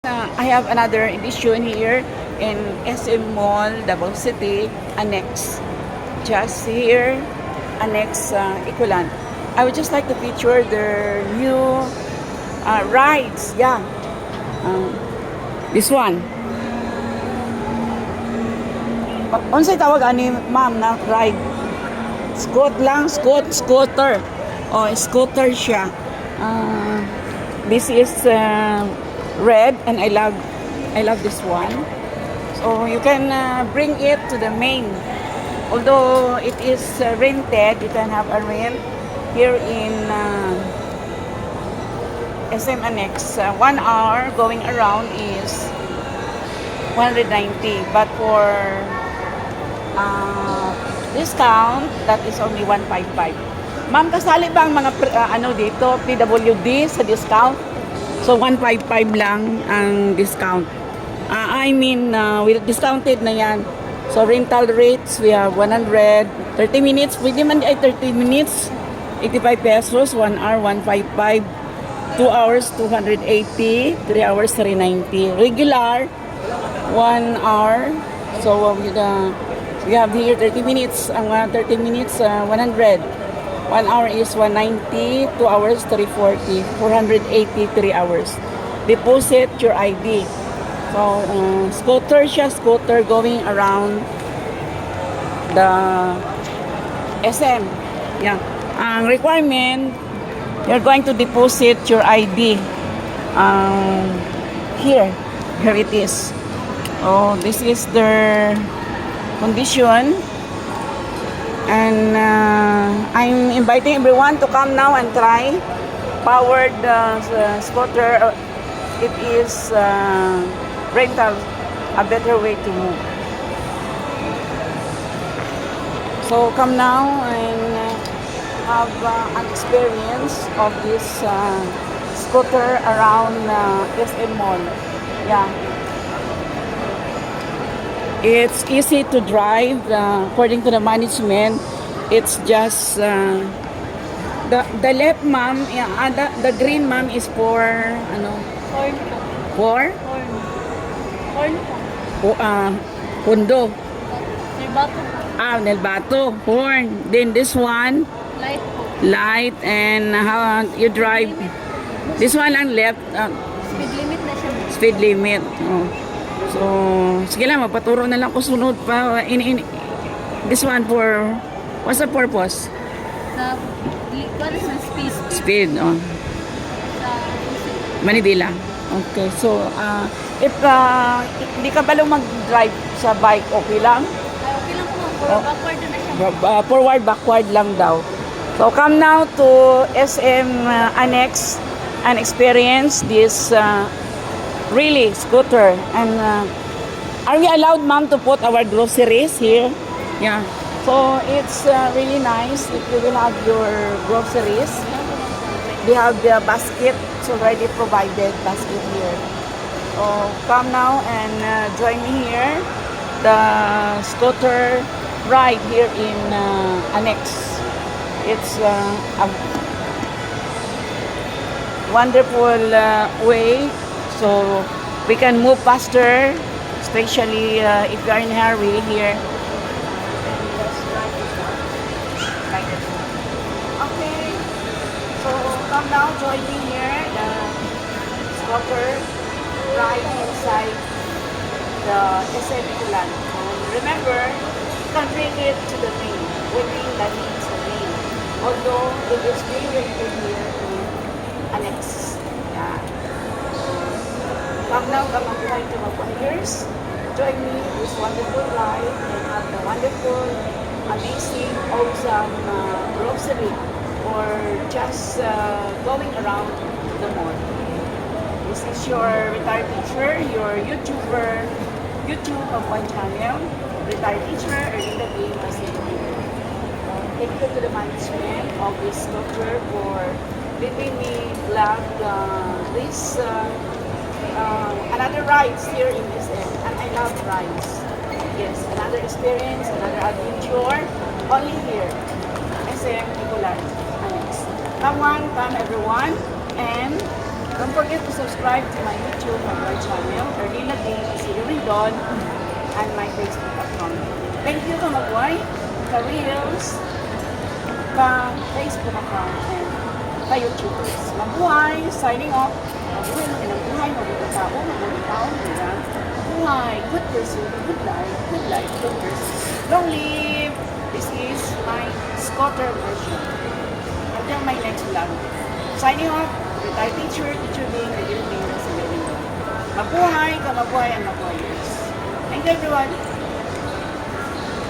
I have another edition here in SM Mall, Davao City, Annex. Just here, Annex Ecoland. I would just like to feature their new rides. Yeah, this one. Unsay tawag ani ma'am na ride? Scooter. Oh, scooter siya. This is red, and I love this one. So you can bring it to the main. Although it is rented, you can have a rent here in SM Annex. 1 hour going around is 190, but for discount, that is only 155. Ma'am, kasali ba ang mga dito, PWD sa discount? So 155 lang ang discount. With discounted na yan. So rental rates, we have 100, 30 minutes, pwede man ay 30 minutes, 85 pesos, 1 hour, 155, 2 hours, 280, 3 hours, 390. Regular, 1 hour. So we have here 30 minutes, ang 30 minutes, 100. 1 hour is 190, 2 hours, 340, 480, 3 hours. Deposit your ID. So, scooter going around the SM. Yeah. Ang requirement, you're going to deposit your ID. Here it is. Oh, this is their condition. And I'm inviting everyone to come now and try powered scooter. It is rental, a better way to move. So come now and have an experience of this scooter around SM Mall. Yeah. It's easy to drive. According to the management, it's just the left, ma'am. Yeah, the green, ma'am, is for Corn po. for Corn po. Pundo. Nilbato po. Nelbato, horn. Then this one, Light po. light, and how you drive. This one ang left, Speed limit na siya. speed limit. Oh. So, sige lang, magpaturo na lang ko sunod pa. This one for, what's the purpose? What is the speed? Speed, oh. Sa Manibela. Okay, so, if di ka balo mag-drive sa bike, okay lang? okay lang po. Puro backward na siya. Forward, backward lang daw. So, come now to SM Annex and experience this really scooter. And are we allowed, ma'am, to put our groceries here? Yeah. So it's really nice if you will have your groceries. We have the basket. It's already provided basket here. So come now and join me here. The scooter ride here in Annex. It's a wonderful way. So we can move faster, especially if you are in a hurry here. Okay, so come now, join me here, the scooter ride inside the SM Ecoland. Remember, you can bring it to the main, within the means of main. Although it is being rented here in Annex. Yeah. Come now, come on, trying to volunteers. Join me in this wonderful ride and have the wonderful, amazing, awesome grocery or just going around the mall. This is your retired teacher, your YouTube of one channel, retired teacher, Erlinda B. Pacific. Thank you to the management of this culture for letting me vlog this another rides here in SM, and I love rides. Yes, another experience, another adventure, only here, SM Ecoland Annex. Come on, come everyone, and Don't forget to subscribe to my YouTube and my channel, Erlina D. Don, and my Facebook account. Thank you to Magway, ka Reels, ka Facebook account, and ka YouTubers. Mabuhay! Signing off. Mabuhay mo ng buhay, mabuhay tao, nila. Mabuhay! Good person, good life, good person. Long live! This is my Scotter version. Until my next vlog. Signing off, retired teacher being revealing sa Mabuhay, kamabuhay, and mabuhay. Thank you everyone.